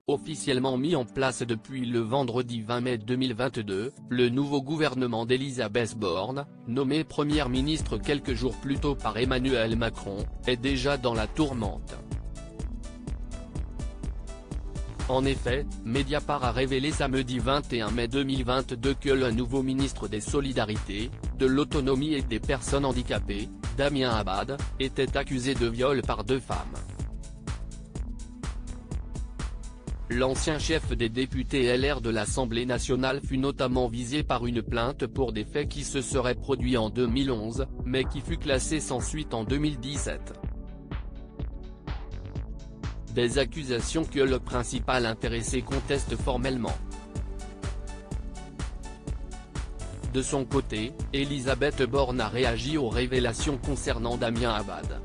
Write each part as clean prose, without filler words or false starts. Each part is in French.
Officiellement mis en place depuis le vendredi 20 mai 2022, le nouveau gouvernement d'Elisabeth Borne, nommé Première ministre quelques jours plus tôt par Emmanuel Macron, est déjà dans la tourmente. En effet, Mediapart a révélé samedi 21 mai 2022 que le nouveau ministre des Solidarités, de l'Autonomie et des Personnes handicapées, Damien Abad, était accusé de viol par 2 femmes. L'ancien chef des députés LR de l'Assemblée nationale fut notamment visé par une plainte pour des faits qui se seraient produits en 2011, mais qui fut classée sans suite en 2017. Des accusations que le principal intéressé conteste formellement. De son côté, Elisabeth Borne a réagi aux révélations concernant Damien Abad.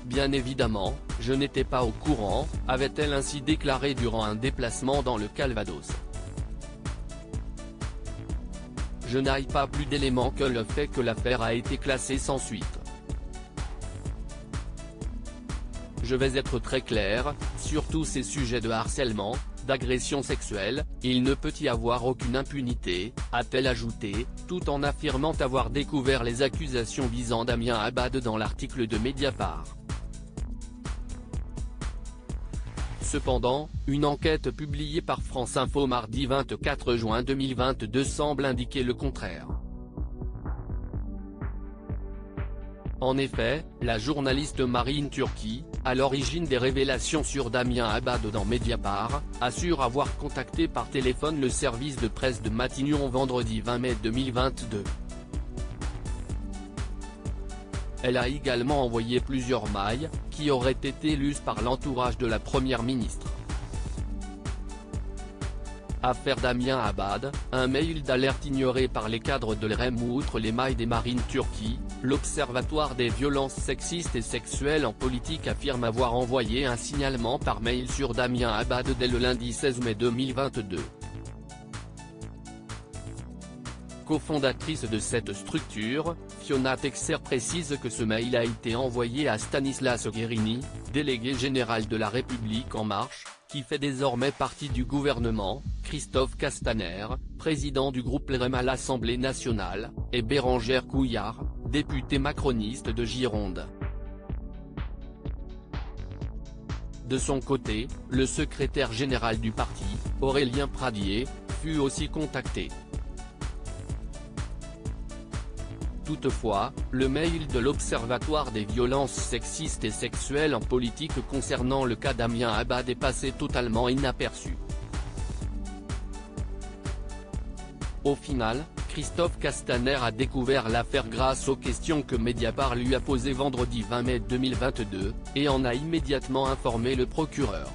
Bien évidemment, je n'étais pas au courant, avait-elle ainsi déclaré durant un déplacement dans le Calvados. Je n'ai pas plus d'éléments que le fait que l'affaire a été classée sans suite. Je vais être très clair, sur tous ces sujets de harcèlement, d'agression sexuelle, il ne peut y avoir aucune impunité, a-t-elle ajouté, tout en affirmant avoir découvert les accusations visant Damien Abad dans l'article de Mediapart. Cependant, une enquête publiée par France Info mardi 24 juin 2022 semble indiquer le contraire. En effet, la journaliste Marine Turki, à l'origine des révélations sur Damien Abad dans Mediapart, assure avoir contacté par téléphone le service de presse de Matignon vendredi 20 mai 2022. Elle a également envoyé plusieurs mails, qui auraient été lues par l'entourage de la première ministre. Affaire Damien Abad, un mail d'alerte ignoré par les cadres de l'REM. Outre les mails des Marine Turki, l'Observatoire des violences sexistes et sexuelles en politique affirme avoir envoyé un signalement par mail sur Damien Abad dès le lundi 16 mai 2022. Cofondatrice de cette structure, Fiona Texer précise que ce mail a été envoyé à Stanislas Guerini, délégué général de La République En Marche, qui fait désormais partie du gouvernement, Christophe Castaner, président du groupe LREM à l'Assemblée nationale, et Bérangère Couillard, députée macroniste de Gironde. De son côté, le secrétaire général du parti, Aurélien Pradier, fut aussi contacté. Toutefois, le mail de l'Observatoire des violences sexistes et sexuelles en politique concernant le cas Damien Abad est passé totalement inaperçu. Au final, Christophe Castaner a découvert l'affaire grâce aux questions que Mediapart lui a posées vendredi 20 mai 2022, et en a immédiatement informé le procureur.